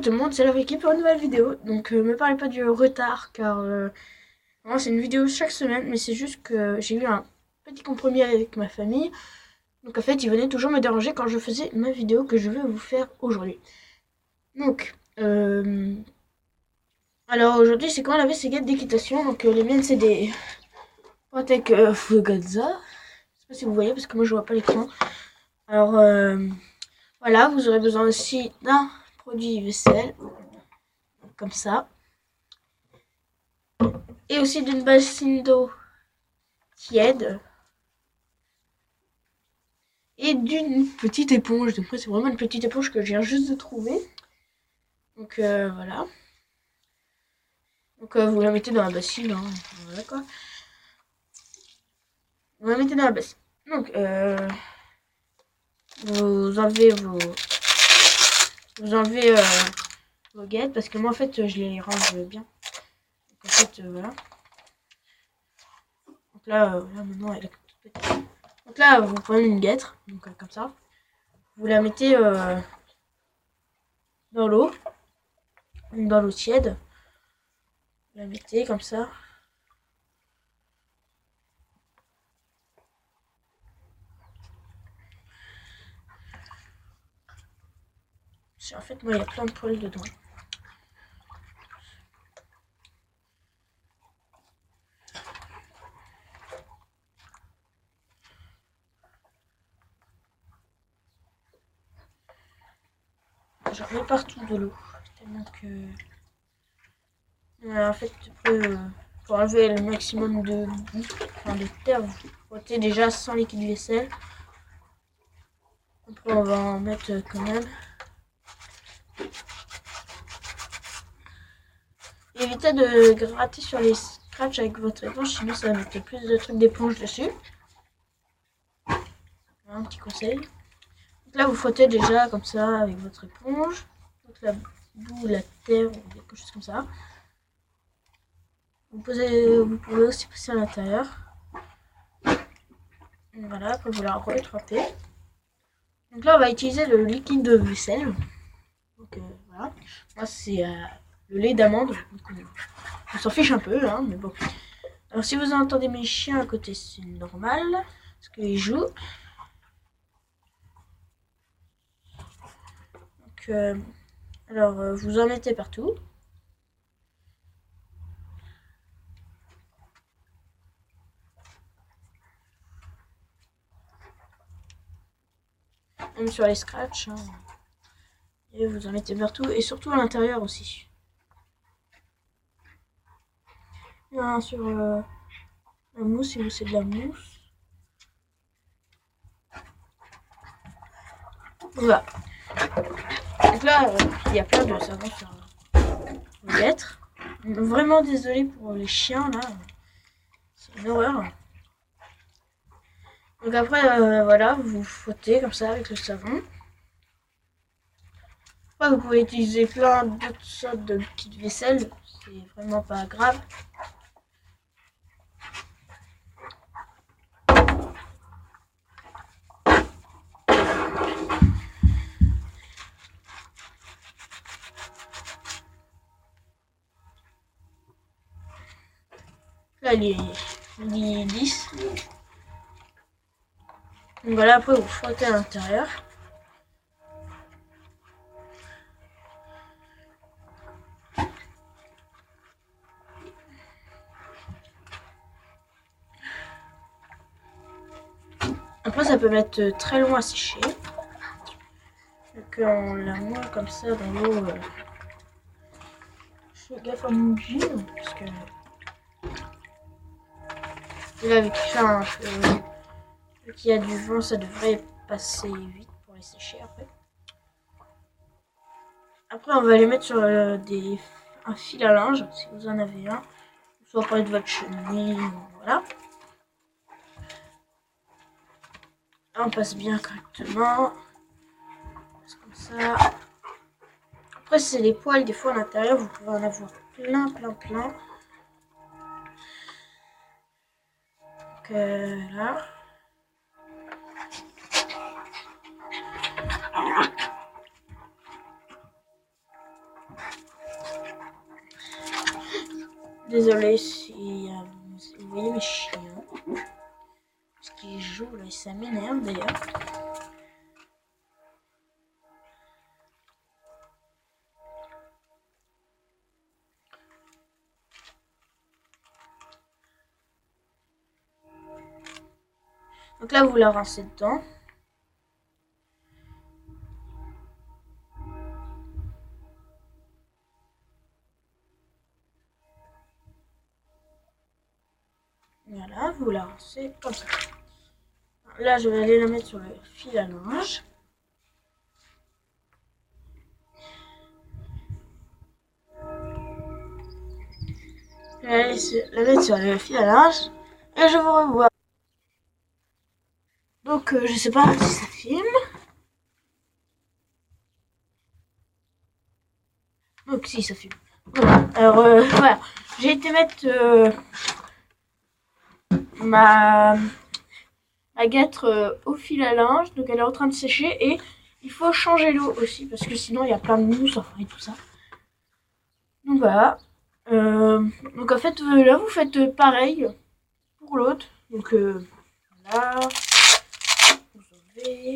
tout le monde, c'est la Vicky pour une nouvelle vidéo. Donc me parlez pas du retard car vraiment, c'est une vidéo chaque semaine, mais c'est juste que j'ai eu un petit compromis avec ma famille. Donc en fait, ils venaient toujours me déranger quand je faisais ma vidéo que je vais vous faire aujourd'hui. Donc alors aujourd'hui, c'est quand on avait ces guêtres d'équitation. Donc les miennes, c'est des Patek Fugaza. Je sais pas si vous voyez parce que moi je vois pas l'écran. Alors voilà, vous aurez besoin aussi d'un produit vaisselle comme ça. Et aussi d'une bassine d'eau tiède. Et d'une petite éponge. Donc, c'est vraiment une petite éponge que je viens juste de trouver. Donc, voilà. Donc, vous la mettez dans la bassine. Hein. Voilà quoi. Vous la mettez dans la bassine. Donc, vous enlevez vos guettes. Parce que moi, en fait, je les range bien. Donc, en fait, voilà. Donc là maintenant, elle est toute petite. Donc là, vous prenez une guêtre. Donc, comme ça. Vous la mettez dans l'eau. Dans l'eau tiède. Vous la mettez comme ça. En fait, moi, il y a plein de poils dedans. J'en mets partout de l'eau. Tellement que... en fait, pour enlever le maximum de boue, enfin de terre, vous frottez déjà sans liquide vaisselle. Après, on va en mettre quand même. Évitez de gratter sur les scratchs avec votre éponge, sinon ça va mettre plus de trucs d'éponge dessus. Un petit conseil. Donc là, vous frottez déjà comme ça avec votre éponge. Donc la boue, la terre, ou quelque chose comme ça. Vous pouvez aussi passer à l'intérieur. Voilà, après vous la retrempez. Donc là, on va utiliser le liquide de vaisselle. Donc voilà. Moi, c'est le lait d'amande. On s'en fiche un peu, hein, mais bon. Alors, si vous entendez mes chiens à côté, c'est normal. Parce qu'ils jouent. Donc, alors, vous en mettez partout. Même sur les scratchs. Hein. Et vous en mettez partout. Et surtout à l'intérieur aussi. Hein, sur la mousse, si vous c'est de la mousse. Voilà. Donc là, il y a plein de savons sur les lettres. Vraiment désolé pour les chiens là. C'est une horreur. Donc après, voilà, vous frottez comme ça avec le savon. Après, vous pouvez utiliser plein d'autres sortes de petites vaisselles. C'est vraiment pas grave. Là, il est lisse. Donc voilà, après, vous frottez à l'intérieur. Après, ça peut mettre très long à sécher. Donc on la moule comme ça dans l'eau. Je fais gaffe à mon jean parce que là, vu qu'il y a du vent, ça devrait passer vite pour les sécher après. Après, on va les mettre sur un fil à linge, si vous en avez un, soit près de votre cheminée, voilà. Là, on passe bien correctement. On passe comme ça. Après, c'est les poils, des fois à l'intérieur, vous pouvez en avoir plein. Donc là. Désolé si vous voyez mes chiens. Parce qu'ils jouent là et ça m'énerve d'ailleurs. Donc là vous la rincez dedans. Voilà, vous la rincez comme ça. Là je vais aller la mettre sur le fil à linge. Je vais aller la mettre sur le fil à linge. Et je vous revois. Donc je sais pas si ça filme. Donc si ça filme. Voilà. Alors voilà. J'ai été mettre ma guêtre au fil à linge. Donc elle est en train de sécher et il faut changer l'eau aussi parce que sinon il y a plein de mousse enfin et tout ça. Donc voilà. Donc en fait là vous faites pareil pour l'autre. Donc là vous enlevez.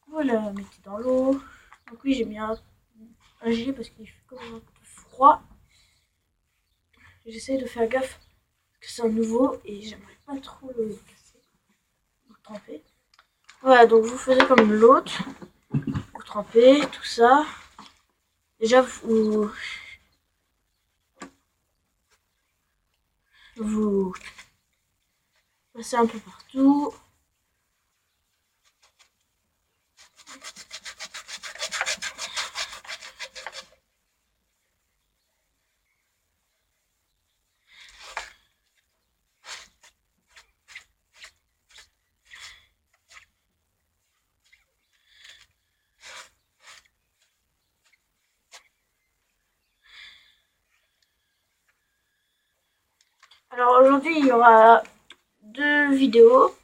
Voilà, mettez dans l'eau. Donc oui j'ai mis un gilet parce qu'il fait comme un peu froid. J'essaie de faire gaffe parce que c'est un nouveau et j'aimerais pas trop le casser. Vous trempez. Voilà, donc vous faites comme l'autre. Vous trempez tout ça. Déjà vous passez un peu partout. Alors aujourd'hui il y aura deux vidéos.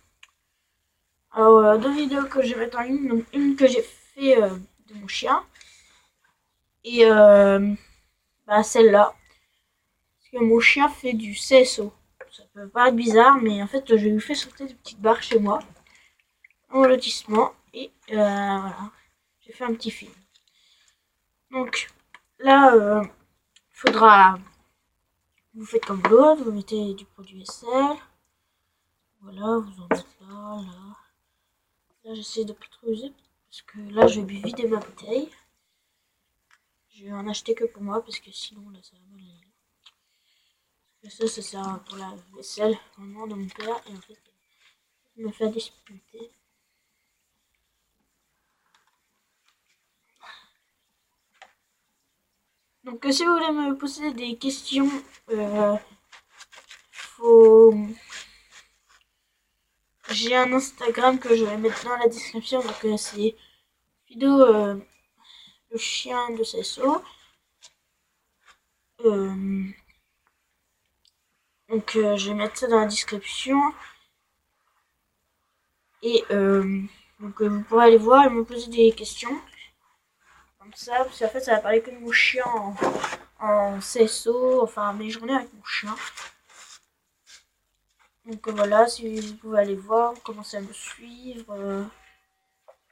Alors deux vidéos que je vais mettre en ligne. Donc une que j'ai fait de mon chien. Et celle-là. Parce que mon chien fait du CSO. Ça peut paraître bizarre, mais en fait je lui fais sauter des petites barres chez moi. En lotissement. Et voilà. J'ai fait un petit film. Donc là, il faudra... Vous faites comme l'autre, vous mettez du produit vaisselle. Voilà, vous en mettez là, là. Là, j'essaie de pas trop user. Parce que là, je vais vider ma bouteille. Je vais en acheter que pour moi, parce que sinon, là, ça va mal aller. Parce que ça sert pour la vaisselle, vraiment, de mon père. Et en fait, il me fait disputer. Donc, si vous voulez me poser des questions, faut... J'ai un Instagram que je vais mettre dans la description. Donc, c'est vidéo le chien de CSO. Donc je vais mettre ça dans la description. Et donc vous pourrez aller voir et me poser des questions. Comme ça, parce qu'en fait ça va parler que de mon chien en CSO, enfin mes journées avec mon chien. Donc voilà, si vous pouvez aller voir, commencer à me suivre.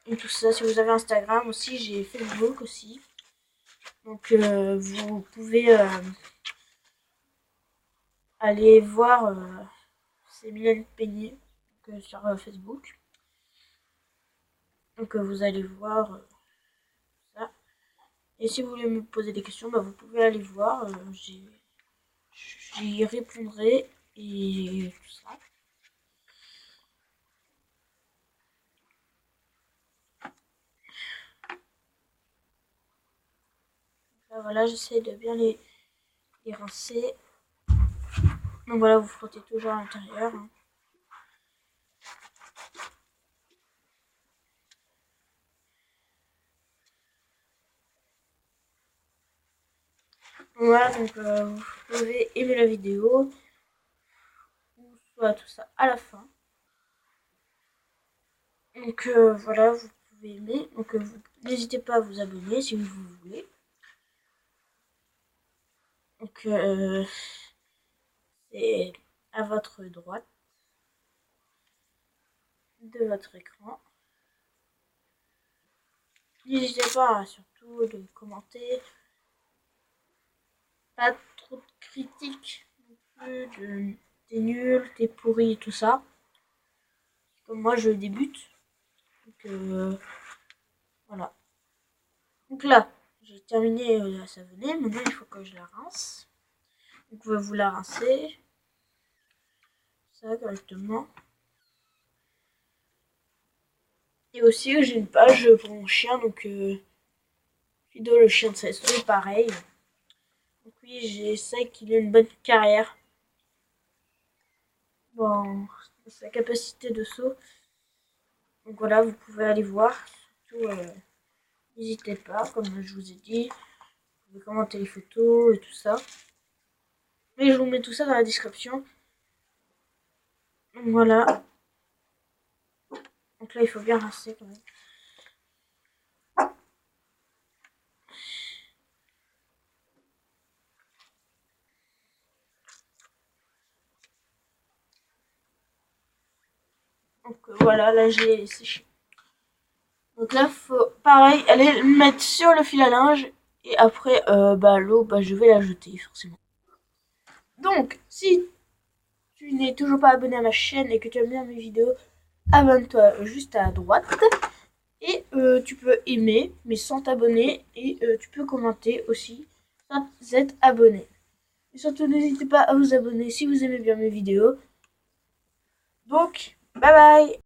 Et tout ça, si vous avez Instagram aussi, j'ai Facebook aussi. Donc vous pouvez aller voir, c'est Mylène Peigné sur Facebook. Donc vous allez voir ça. Et si vous voulez me poser des questions, vous pouvez aller voir. J'y répondrai et tout ça. Là, voilà, j'essaie de bien les rincer. Donc voilà, vous frottez toujours à l'intérieur. Hein. Voilà, donc vous pouvez aimer la vidéo. Ou soit tout ça à la fin. Donc voilà, vous pouvez aimer. Donc vous n'hésitez pas à vous abonner si vous voulez. Donc c'est à votre droite de votre écran. N'hésitez pas surtout de commenter, pas trop de critiques non plus, t'es nul, t'es pourri et tout ça. Comme moi je débute. Donc voilà. Donc là, j'ai terminé la savonnée, maintenant il faut que je la rince. Donc vous la rincez. Ça correctement. Et aussi j'ai une page pour mon chien, donc Fido le chien de Sesto, pareil. Donc oui, j'essaie qu'il ait une bonne carrière. Bon, sa capacité de saut. Donc voilà, vous pouvez aller voir. Surtout, n'hésitez pas, comme je vous ai dit. Vous pouvez commenter les photos et tout ça. Mais je vous mets tout ça dans la description. Donc voilà. Donc là, il faut bien rincer quand même. Donc voilà, là j'ai séché. Donc là, faut pareil, aller le mettre sur le fil à linge. Et après, l'eau, je vais la jeter forcément. Donc, si tu n'es toujours pas abonné à ma chaîne et que tu aimes bien mes vidéos, abonne-toi juste à droite. Et tu peux aimer, mais sans t'abonner. Et tu peux commenter aussi sans être abonné. Et surtout, n'hésitez pas à vous abonner si vous aimez bien mes vidéos. Donc, bye bye!